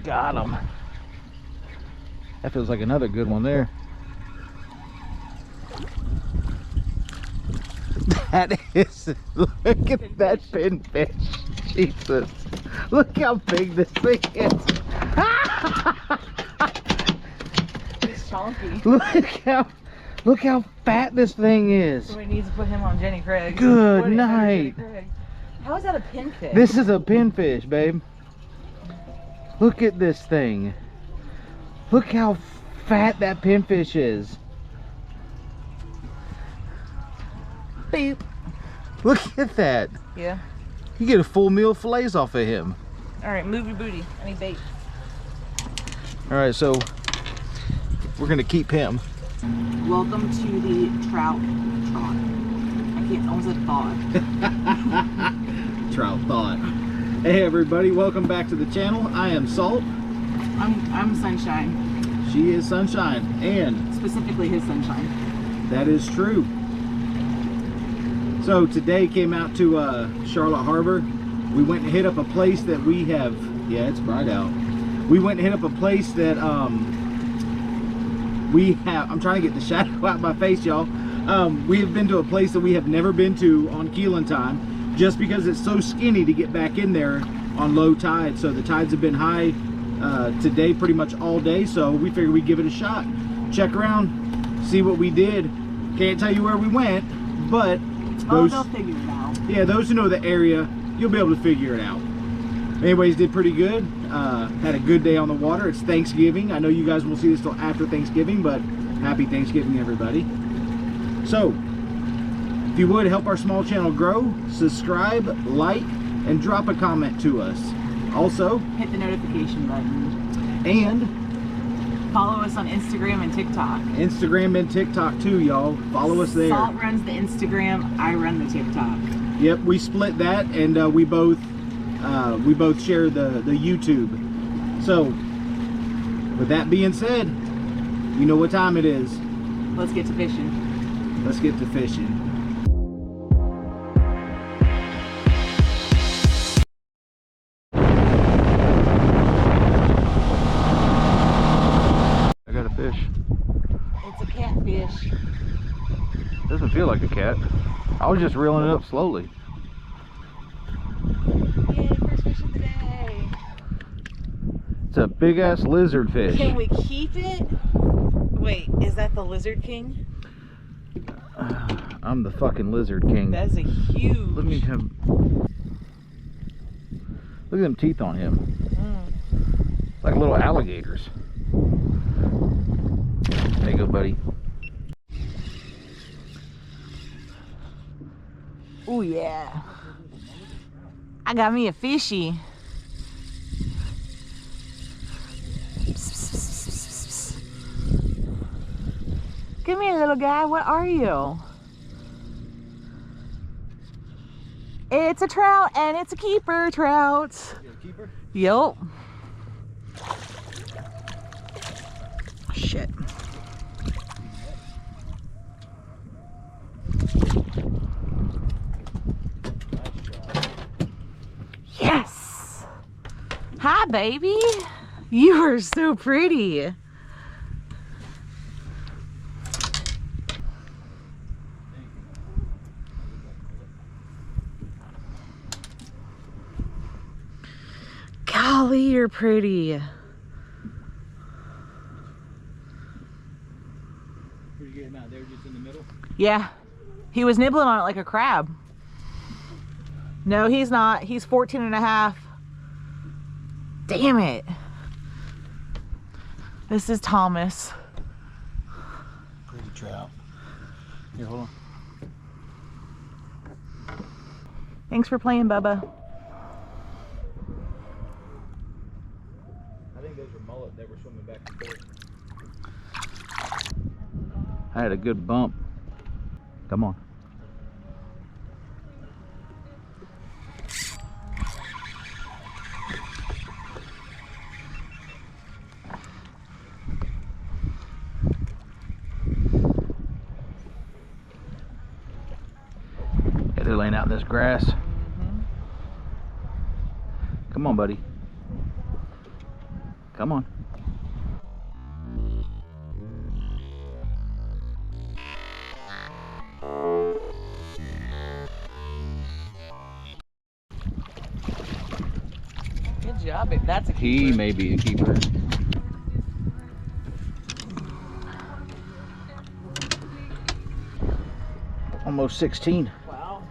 Got him. That feels like another good one there. That is, look at that pinfish. Jesus. Look how big this thing is. It's chunky. Look how fat this thing is. Somebody needs to put him on Jenny Craig. Good night. How is that a pinfish? This is a pinfish, babe. Look at this thing. Look how fat that pinfish is. Beep. Look at that. Yeah. You get a full meal of fillets off of him. All right, move your booty. I need bait. All right, so we're gonna keep him. Welcome to the Trout. I can't, almost said thought. Trout thought. Hey everybody, welcome back to the channel. I am Salt. I'm Sunshine. She is Sunshine, and Specifically his sunshine. that is true. So today came out to Charlotte Harbor. We went and hit up a place that we have, yeah, it's bright out. We went and hit up a place that we have, I'm trying to get the shadow out of my face, y'all. We have been to a place that we have never been to on Keelan time, just because it's so skinny to get back in there on low tide. So the tides have been high today pretty much all day, so we figured we'd give it a shot. Check around, see what we did. Can't tell you where we went, but They'll figure it out. Yeah, those who know the area, you'll be able to figure it out. Anyways, did pretty good. Had a good day on the water. It's Thanksgiving. I know you guys won't see this till after Thanksgiving, but happy Thanksgiving, everybody. So, if you would help our small channel grow, subscribe, like, and drop a comment to us. Also, Hit the notification button. and Follow us on Instagram and TikTok. Instagram and TikTok too, y'all. Follow us there. Salt runs the Instagram, I run the TikTok. Yep, we split that, and we both share the YouTube. So, with that being said, you know what time it is. Let's get to fishing. Let's get to fishing. I got a fish. It's a catfish. Doesn't feel like a cat. I was just reeling it up slowly. Yay, first fish of the day. It's a big ass lizard fish. Can we keep it? Wait, is that the Lizard King? I'm the fucking lizard king. That's a huge. Let me have. Look at them teeth on him. Like little alligators. There you go, buddy. Oh yeah. I got me a fishy. Come here, little guy. What are you? It's a trout, and it's a keeper trout. You a keeper? Yup. Shit. Yes. Hi, baby. You are so pretty. Golly, you're pretty. Where'd you get him out there, just in the middle? Yeah. He was nibbling on it like a crab. No, he's not. He's 14 and a half. Damn it. This is Thomas. Pretty trout. Here, hold on. Thanks for playing, Bubba. I think those were mullet that were swimming back and forth. I had a good bump. Come on. Yeah, they're laying out in this grass. Come on, buddy. Come on. Good job, babe. That's a keeper. He may be a keeper. Almost 16. Wow.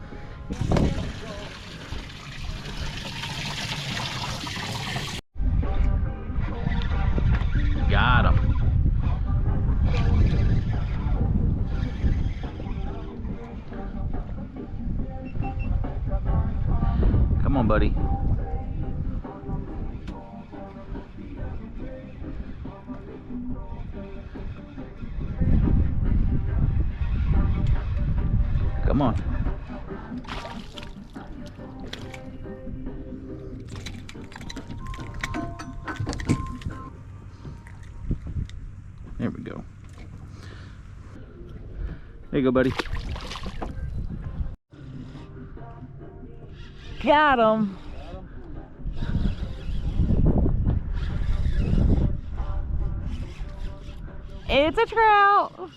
Got him. Come on, buddy. Come on. There we go. There you go, buddy. Got him. It's a trout.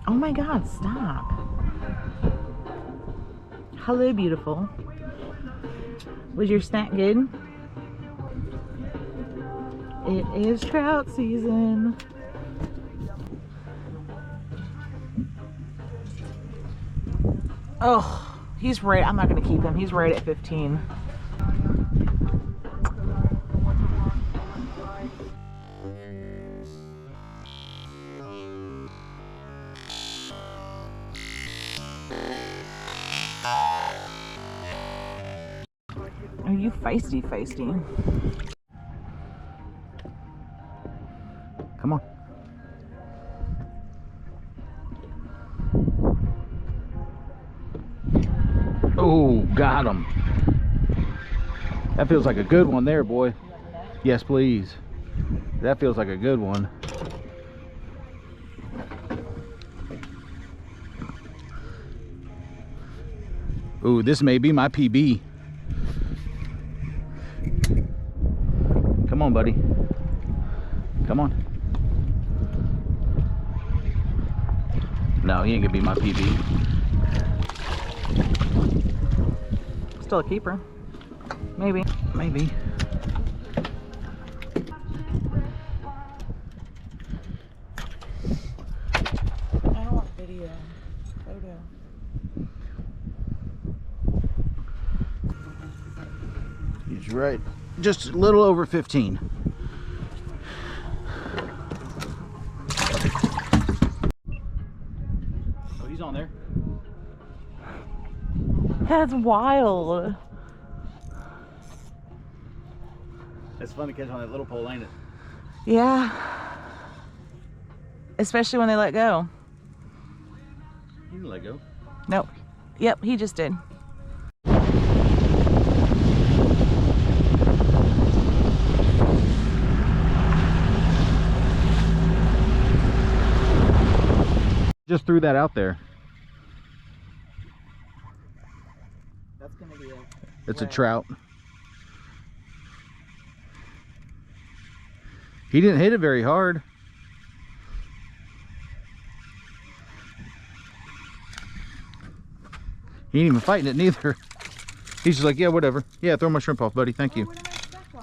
Oh my God, stop. Hello, beautiful. Was your snack good? It is trout season. Oh, he's right. I'm not going to keep him. He's right at 15. Are you feisty, feisty? Come on. Oh, got him. That feels like a good one there, boy. Yes, please. That feels like a good one. Ooh, this may be my PB. Come on, buddy. Come on. No, he ain't gonna be my PB. Still a keeper. Maybe. Maybe. I don't want video. Photo. He's right. Just a little over 15. Oh, he's on there. That's wild. It's fun to catch on that little pole, ain't it? Yeah. Especially when they let go. You can let go. Nope. Yep, he just did. Just threw that out there. That's gonna be It's a trout. He didn't hit it very hard. He ain't even fighting it neither. He's just like, yeah, whatever. Yeah, throw my shrimp off, buddy. Thank you. What am I stuck on?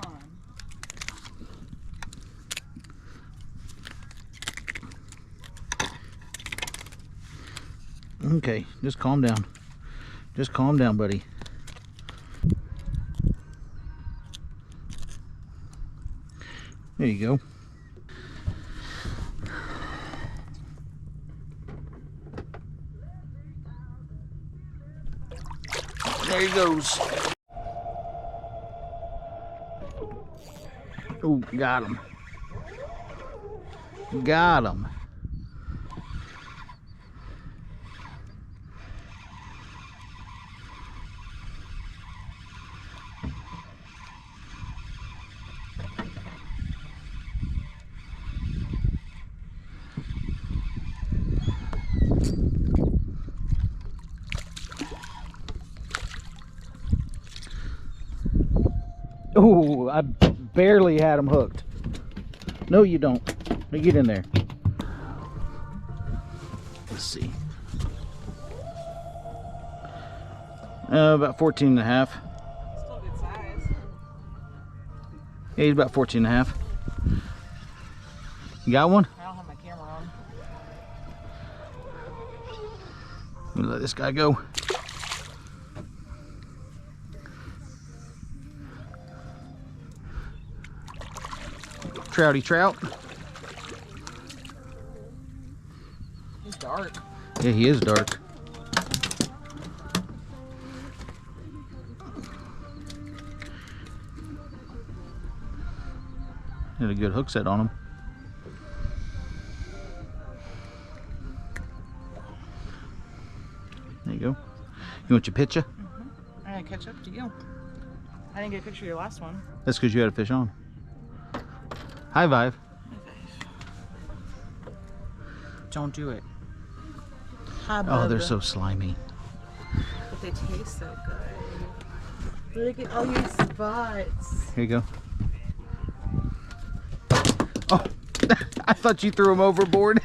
Okay, just calm down. Just calm down, buddy. There you go. There he goes. Oh, got him. Got him. Oh, I barely had him hooked. No, you don't. Now get in there. Let's see. About 14 and a half. Still good size. Yeah, he's about 14 and a half. You got one? I don't have my camera on. Let me let this guy go. Trouty trout. He's dark. Yeah, he is dark. Had a good hook set on him. There you go. You want your picture? I'm gonna catch up to you. I didn't get a picture of your last one. That's because you had a fish on. Hi, Vive. Don't do it. Hi, Oh, they're Bubba. so slimy. But they taste so good. Look at all your spots. Here you go. Oh, I thought you threw him overboard.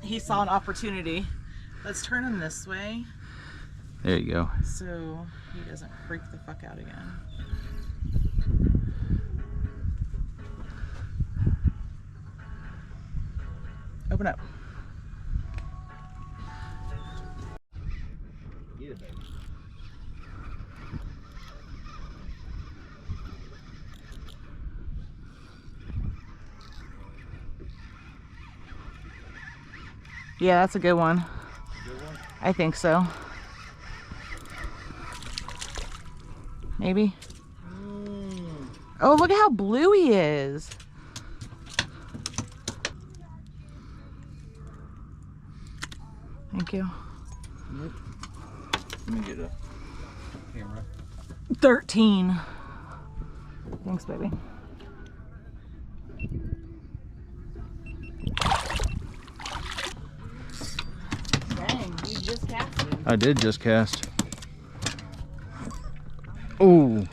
He saw an opportunity. Let's turn him this way There you go. so he doesn't freak the fuck out again. Open up. Yeah, that's a good one. I think so. Maybe. Oh, look at how blue he is. Thank you. Let me get a camera. 13. Thanks, baby. Dang, you just casted. I did just cast. Oh,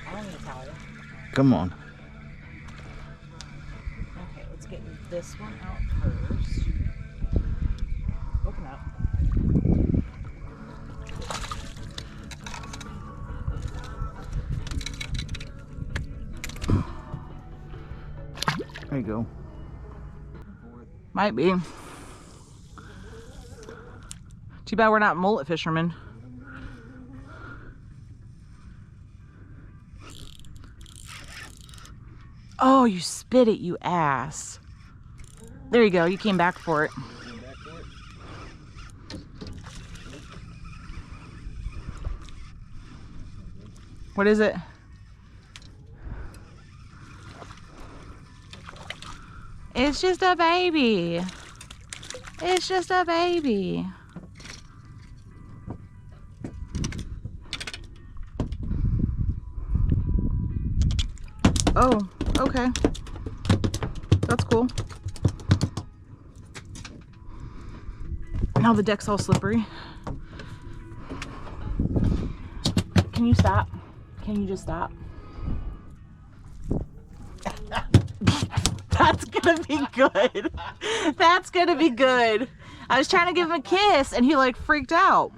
I don't need a towel. come on. Okay, let's get this one out first. Open up. There you go. Might be. Too bad we're not mullet fishermen. Oh, you spit it, you ass. There you go. You came back for it. What is it? It's just a baby. It's just a baby. Oh, okay. That's cool. Now the deck's all slippery. Can you stop? Can you just stop? That's gonna be good. That's gonna be good. I was trying to give him a kiss and he like freaked out.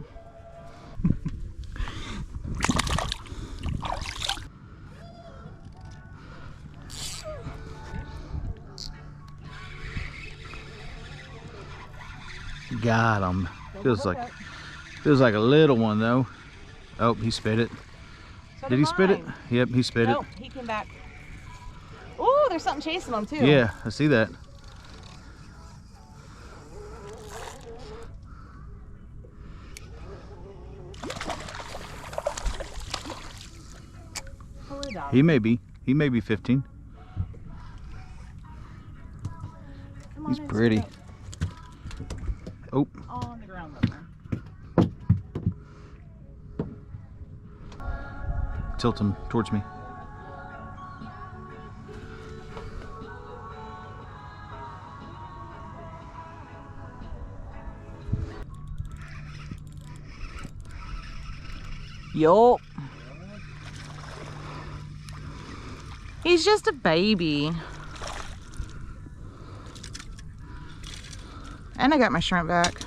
Got him. Feels like a little one though. Oh, he spit it. So Did he spit it? mine. Yep, he spit Nope, he came back. Ooh, there's something chasing him too. it. Yeah, I see that. $1. He may be 15. Come on He's in, pretty. sit Oh, up. On the ground level. tilt him towards me. Yup. He's just a baby. And I got my shrimp back.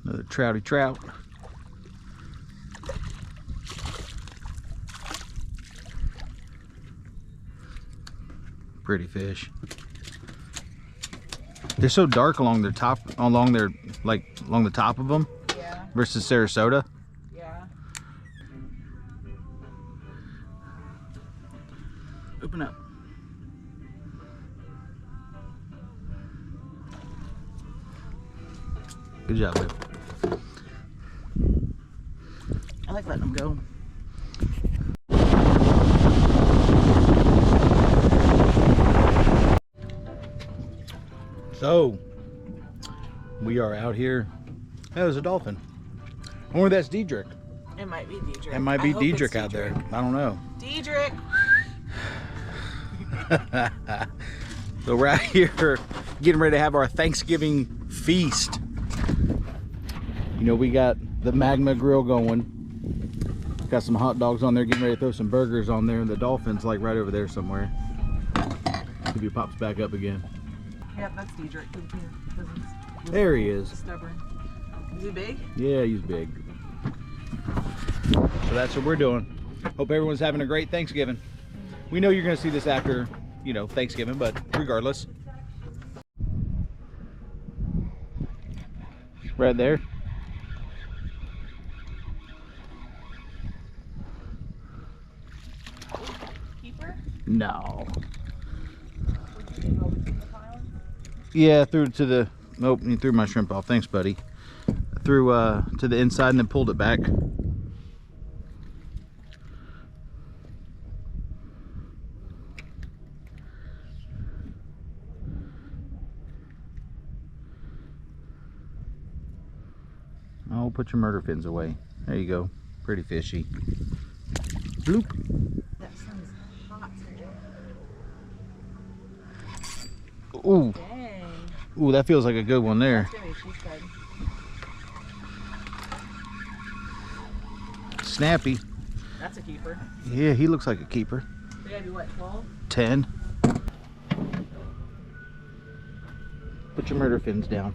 Another trouty trout. Pretty fish. They're so dark along their top, along the top of them. Yeah. Versus Sarasota. Yeah. Open up. Good job, babe. I like letting them go. So, we are out here. That was a dolphin. I wonder if that's Diedrich. It might be Diedrich. It might be I hope it's Diedrich out there. I don't know. Diedrich. So we're out here getting ready to have our Thanksgiving feast. You know, we got the Magma grill going. Got some hot dogs on there, getting ready to throw some burgers on there, and the dolphin's like right over there somewhere. If he pops back up again. Yep, that's Diedrich. There he is. Stubborn. Is he big? Yeah, he's big. So that's what we're doing. Hope everyone's having a great Thanksgiving. We know you're going to see this after, you know, Thanksgiving, but regardless. Right there. Keeper? No. Would you go between the piles? Yeah, threw it to the, nope, he threw my shrimp off. Thanks, buddy. Threw to the inside and then pulled it back. Oh, put your murder fins away. There you go. Pretty fishy. Bloop. That sun's hot today. Ooh. Dang. Ooh, that feels like a good one there. That's gonna be she's good. Snappy. That's a keeper. Yeah, he looks like a keeper. They gotta be what, 12? 10. Put your murder fins down.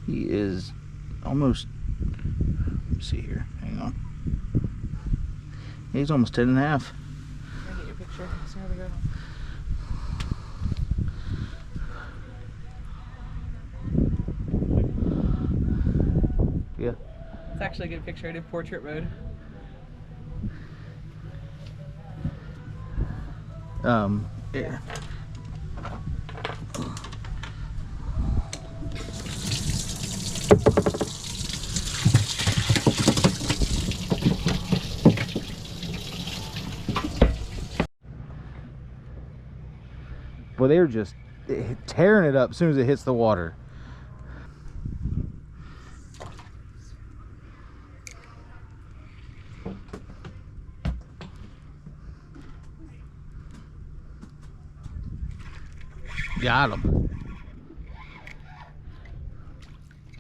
He is almost, let's see here, hang on. He's almost 10 and a half. Can I get your picture? See how they go. Yeah. It's actually a good picture. I did portrait mode. Yeah. Well, they're just tearing it up as soon as it hits the water. Got him.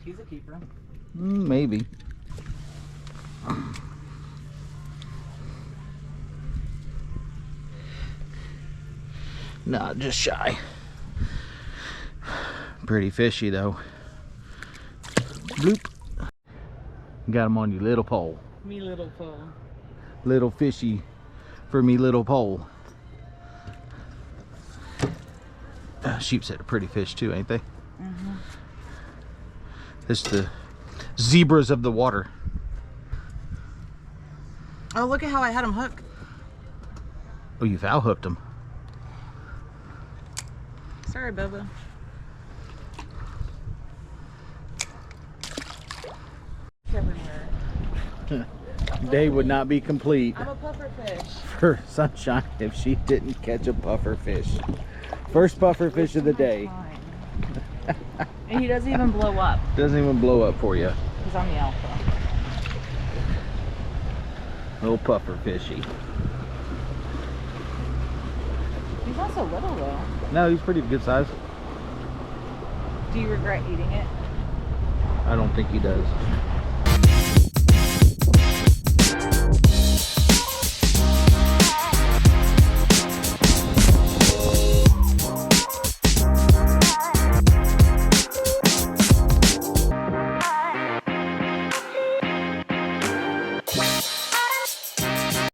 He's a keeper. Maybe. Nah, just shy. Pretty fishy though. Bloop. Got him on your little pole. Me little pole. Little fishy for me little pole. Sheepshead are pretty fish too, ain't they? Mm-hmm. This zebras of the water. Oh, look at how I had him hooked. Oh, you foul hooked him. Sorry, Bobo. Everywhere. Day would not be complete I'm a puffer fish. for Sunshine if she didn't catch a puffer fish. First puffer fish of the day. And he doesn't even blow up. Doesn't even blow up for you. Because I'm the alpha. Little puffer fishy. He's not so little though. No, he's pretty good size. Do you regret eating it? I don't think he does.